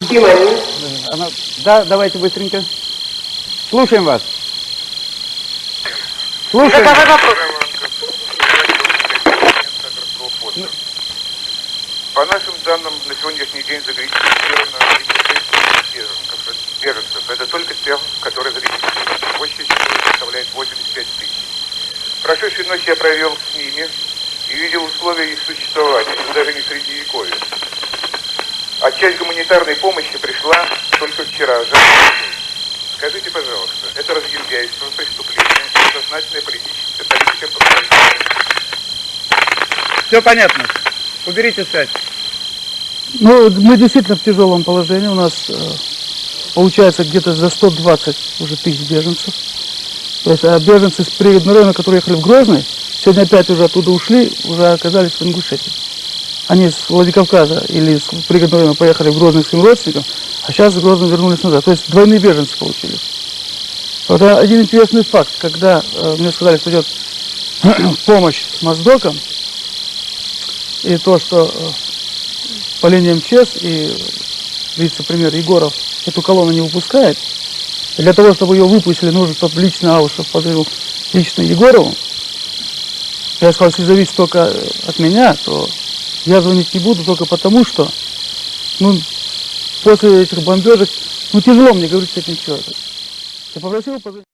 Внимание. Да, давайте быстренько. Слушаем вас. Слушаем. Какой вопрос? По нашим данным, на сегодняшний день зарегистрировано 36 беженцев. Это только тех, которые зарегистрированы. Общее число составляет 85 тысяч. Прошедшей ночью я провел с ними и видел условия их существования, даже не средневековье. А часть гуманитарной помощи пришла только вчера. Скажите, пожалуйста, это разгильдяйство, преступление, сознательная политика подготовления. Все понятно. Уберите связь. Ну, мы действительно в тяжелом положении. У нас получается где-то за 120 уже тысяч беженцев. То есть беженцы с пригородного района, которые ехали в Грозный, сегодня опять уже оттуда ушли, уже оказались в Ингушетии. Они с Владикавказа или с пригородного района поехали в Грозный к своим родственникам, а сейчас в Грозный вернулись назад. То есть двойные беженцы получились. Вот один интересный факт, когда мне сказали, что идет помощь с Моздоком, и то, что по линии МЧС и вице-премьер Егоров эту колонну не выпускает, и для того, чтобы ее выпустили, нужно, чтобы лично Аушев позвонил лично Егорову. Я сказал, если зависит только от меня, то я звонить не буду только потому, что после этих бомбежек тяжело мне говорить с этим человеком. Я попросил позвонить.